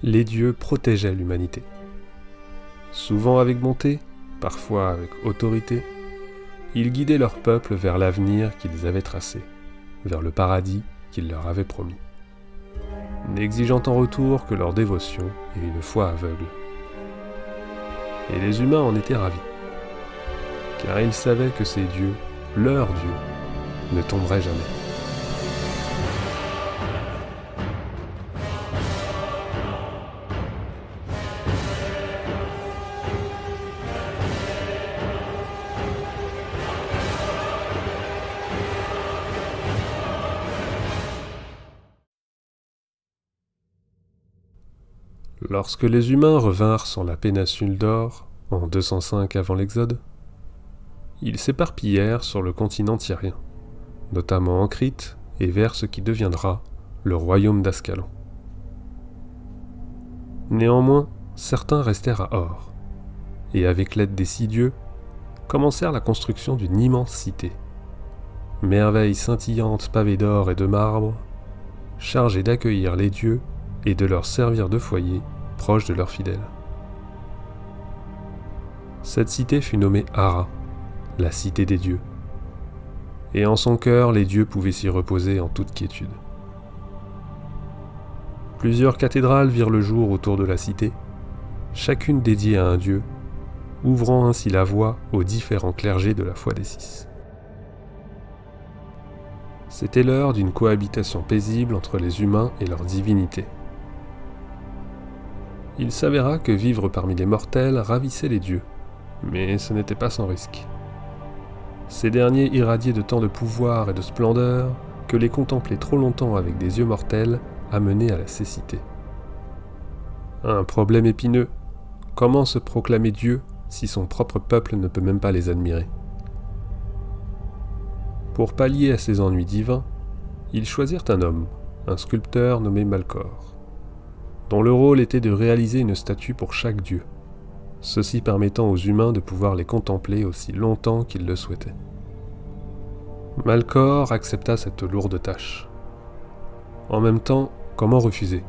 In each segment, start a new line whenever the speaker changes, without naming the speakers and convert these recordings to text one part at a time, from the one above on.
les dieux protégeaient l'humanité. Souvent avec bonté, parfois avec autorité, ils guidaient leur peuple vers l'avenir qu'ils avaient tracé, vers le paradis qu'ils leur avaient promis, n'exigeant en retour que leur dévotion et une foi aveugle. Et les humains en étaient ravis, car ils savaient que ces dieux, leurs dieux, ne tomberaient jamais. Lorsque les humains revinrent sur la péninsule d'Or, en 205 avant l'Exode, ils s'éparpillèrent sur le continent tyrien, notamment en Crite et vers ce qui deviendra le royaume d'Ascalon. Néanmoins, certains restèrent à Or, et avec l'aide des 6 dieux, commencèrent la construction d'une immense cité, merveille scintillante pavée d'or et de marbre, chargée d'accueillir les dieux et de leur servir de foyer proche de leurs fidèles. Cette cité fut nommée Ara, la cité des dieux, et en son cœur les dieux pouvaient s'y reposer en toute quiétude. Plusieurs cathédrales virent le jour autour de la cité, chacune dédiée à un dieu, ouvrant ainsi la voie aux différents clergés de la foi des 6. C'était l'heure d'une cohabitation paisible entre les humains et leurs divinités. Il s'avéra que vivre parmi les mortels ravissait les dieux, mais ce n'était pas sans risque. Ces derniers irradiaient de tant de pouvoir et de splendeur que les contempler trop longtemps avec des yeux mortels amenait à la cécité. Un problème épineux, comment se proclamer Dieu si son propre peuple ne peut même pas les admirer? Pour pallier à ces ennuis divins, ils choisirent un homme, un sculpteur nommé Malcor, dont le rôle était de réaliser une statue pour chaque dieu, ceci permettant aux humains de pouvoir les contempler aussi longtemps qu'ils le souhaitaient. Malcor accepta cette lourde tâche. En même temps, comment refuser?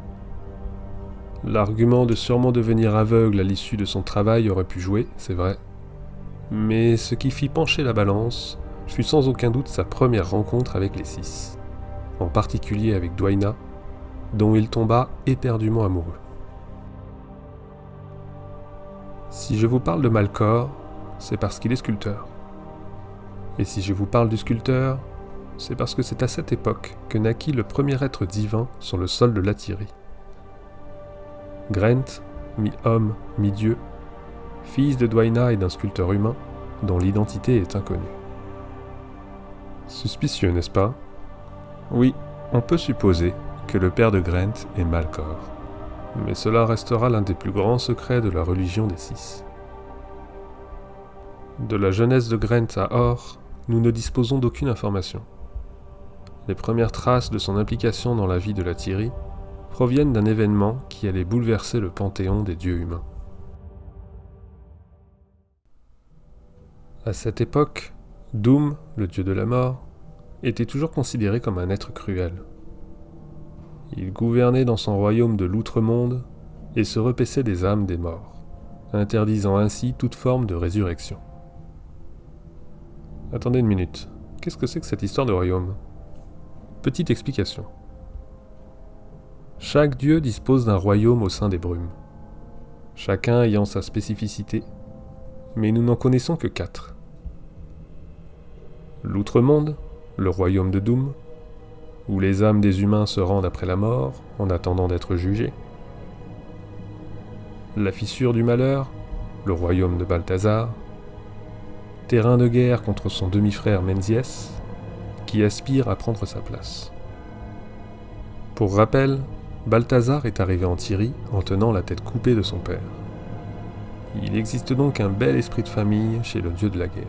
L'argument de sûrement devenir aveugle à l'issue de son travail aurait pu jouer, c'est vrai, mais ce qui fit pencher la balance fut sans aucun doute sa première rencontre avec les 6, en particulier avec Dwaina, dont il tomba éperdument amoureux. Si je vous parle de Malcor, c'est parce qu'il est sculpteur. Et si je vous parle du sculpteur, c'est parce que c'est à cette époque que naquit le premier être divin sur le sol de l'Atyrie. Grent, mi-homme, mi-dieu, fils de Dwaina et d'un sculpteur humain, dont l'identité est inconnue. Suspicieux, n'est-ce pas? Oui, on peut supposer que le père de Grent est Malcor, mais cela restera l'un des plus grands secrets de la religion des 6. De la jeunesse de Grent à Or, nous ne disposons d'aucune information. Les premières traces de son implication dans la vie de l'Atyrie proviennent d'un événement qui allait bouleverser le panthéon des dieux humains. À cette époque, Doom, le dieu de la mort, était toujours considéré comme un être cruel. Il gouvernait dans son royaume de l'outre-monde et se repaissait des âmes des morts, interdisant ainsi toute forme de résurrection. Attendez une minute, qu'est-ce que c'est que cette histoire de royaume? Petite explication. Chaque dieu dispose d'un royaume au sein des brumes, chacun ayant sa spécificité, mais nous n'en connaissons que 4. L'outre-monde, le royaume de Doom, où les âmes des humains se rendent après la mort, en attendant d'être jugés. La fissure du malheur, le royaume de Balthazar. Terrain de guerre contre son demi-frère Menzies, qui aspire à prendre sa place. Pour rappel, Balthazar est arrivé en Tyrie en tenant la tête coupée de son père. Il existe donc un bel esprit de famille chez le dieu de la guerre.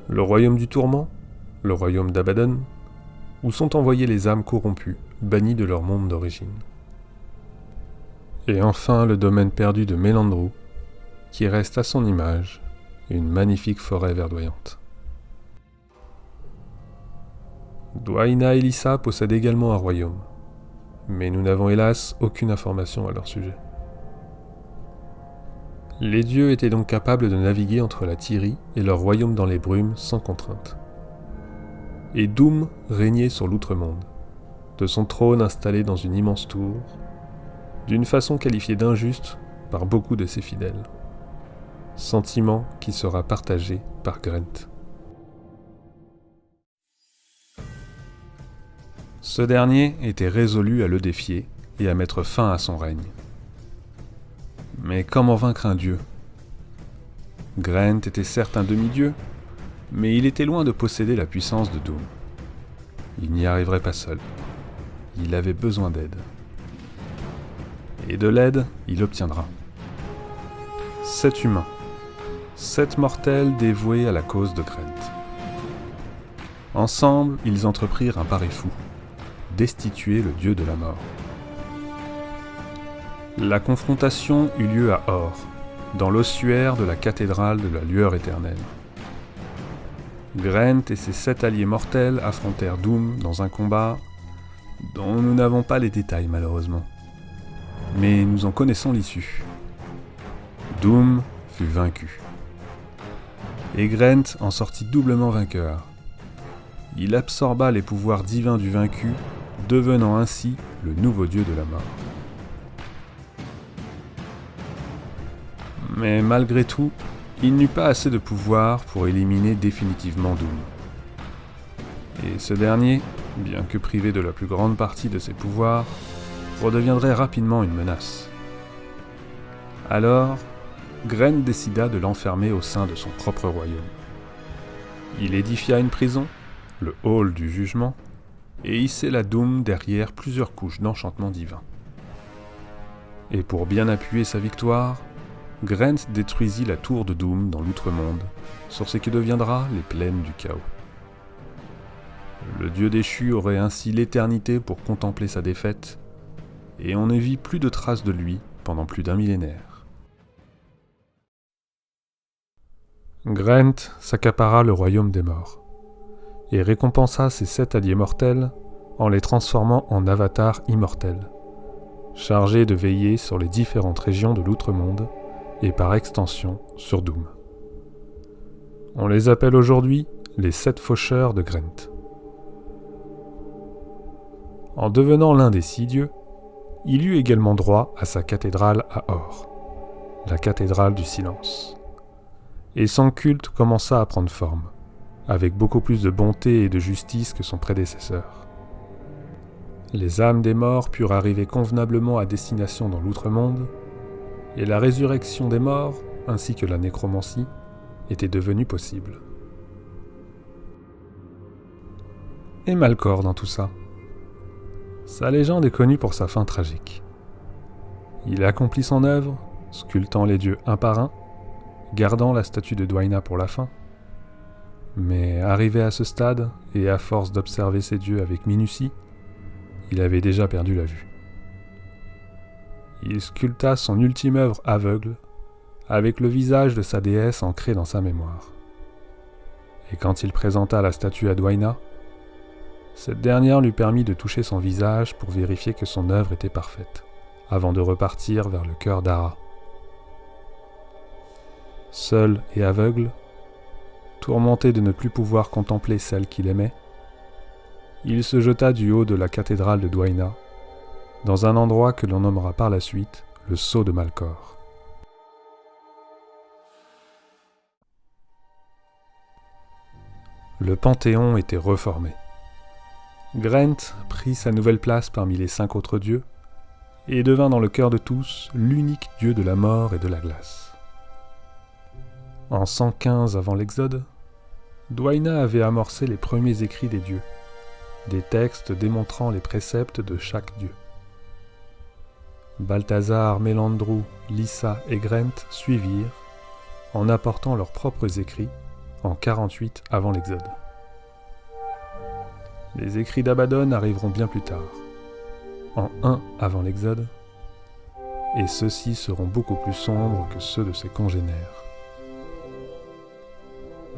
Le royaume du tourment, le royaume d'Abaddon, où sont envoyées les âmes corrompues, bannies de leur monde d'origine. Et enfin le domaine perdu de Melandru, qui reste à son image, une magnifique forêt verdoyante. Dwaina Elissa possède également un royaume, mais nous n'avons hélas aucune information à leur sujet. Les dieux étaient donc capables de naviguer entre la Tyrie et leur royaume dans les brumes sans contrainte. Et Doom régnait sur l'outre-monde, de son trône installé dans une immense tour, d'une façon qualifiée d'injuste par beaucoup de ses fidèles. Sentiment qui sera partagé par Grent. Ce dernier était résolu à le défier et à mettre fin à son règne. Mais comment vaincre un dieu ? Grent était certes un demi-dieu, mais il était loin de posséder la puissance de Doom. Il n'y arriverait pas seul. Il avait besoin d'aide. Et de l'aide, il obtiendra. 7 humains. 7 mortels dévoués à la cause de Grent. Ensemble, ils entreprirent un pari fou. Destituer le dieu de la mort. La confrontation eut lieu à Or, dans l'ossuaire de la cathédrale de la lueur éternelle. Grent et ses 7 alliés mortels affrontèrent Doom dans un combat dont nous n'avons pas les détails malheureusement. Mais nous en connaissons l'issue. Doom fut vaincu. Et Grent en sortit doublement vainqueur. Il absorba les pouvoirs divins du vaincu, devenant ainsi le nouveau dieu de la mort. Mais malgré tout, il n'eut pas assez de pouvoir pour éliminer définitivement Doom. Et ce dernier, bien que privé de la plus grande partie de ses pouvoirs, redeviendrait rapidement une menace. Alors, Grent décida de l'enfermer au sein de son propre royaume. Il édifia une prison, le hall du jugement, et hissa Doom derrière plusieurs couches d'enchantements divins. Et pour bien appuyer sa victoire, Grent détruisit la tour de Doom dans l'outre-monde, sur ce qui deviendra les plaines du chaos. Le dieu déchu aurait ainsi l'éternité pour contempler sa défaite, et on ne vit plus de traces de lui pendant plus d'un millénaire. Grent s'accapara le royaume des morts, et récompensa ses 7 alliés mortels en les transformant en avatars immortels, chargés de veiller sur les différentes régions de l'outre-monde, et par extension sur Doom. On les appelle aujourd'hui les 7 faucheurs de Grent. En devenant l'un des 6 dieux, il eut également droit à sa cathédrale à Or, la cathédrale du silence. Et son culte commença à prendre forme, avec beaucoup plus de bonté et de justice que son prédécesseur. Les âmes des morts purent arriver convenablement à destination dans l'outre-monde, et la résurrection des morts, ainsi que la nécromancie, était devenue possible. Et Malkor dans tout ça. Sa légende est connue pour sa fin tragique. Il accomplit son œuvre, sculptant les dieux un par un, gardant la statue de Dwyna pour la fin. Mais arrivé à ce stade, et à force d'observer ces dieux avec minutie, il avait déjà perdu la vue. Il sculpta son ultime œuvre aveugle, avec le visage de sa déesse ancré dans sa mémoire. Et quand il présenta la statue à Dwyna, cette dernière lui permit de toucher son visage pour vérifier que son œuvre était parfaite, avant de repartir vers le cœur d'Ara. Seul et aveugle, tourmenté de ne plus pouvoir contempler celle qu'il aimait, il se jeta du haut de la cathédrale de Dwyna, dans un endroit que l'on nommera par la suite le Sceau de Malkor. Le Panthéon était reformé. Grent prit sa nouvelle place parmi les 5 autres dieux et devint dans le cœur de tous l'unique dieu de la mort et de la glace. En 115 avant l'Exode, Dwyna avait amorcé les premiers écrits des dieux, des textes démontrant les préceptes de chaque dieu. Balthazar, Melandru, Lissa et Grent suivirent, en apportant leurs propres écrits, en 48 avant l'Exode. Les écrits d'Abaddon arriveront bien plus tard, en 1 avant l'Exode, et ceux-ci seront beaucoup plus sombres que ceux de ses congénères.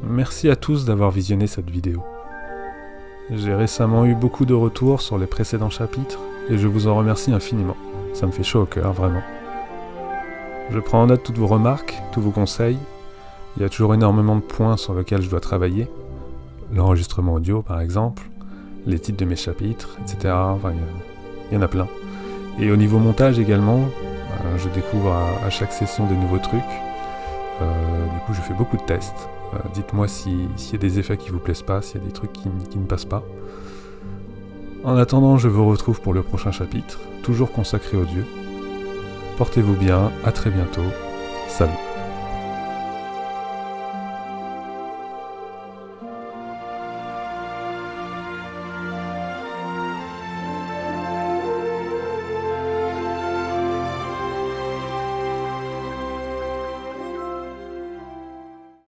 Merci à tous d'avoir visionné cette vidéo. J'ai récemment eu beaucoup de retours sur les précédents chapitres, et je vous en remercie infiniment. Ça me fait chaud au cœur, vraiment. Je prends en note toutes vos remarques, tous vos conseils. Il y a toujours énormément de points sur lesquels je dois travailler. L'enregistrement audio, par exemple, les titres de mes chapitres, etc. Enfin, il y en a plein. Et au niveau montage également, je découvre à chaque session des nouveaux trucs. Du coup, je fais beaucoup de tests. Dites-moi s'il y a des effets qui vous plaisent pas, s'il y a des trucs qui ne passent pas. En attendant, je vous retrouve pour le prochain chapitre, toujours consacré aux dieux. Portez-vous bien, à très bientôt. Salut.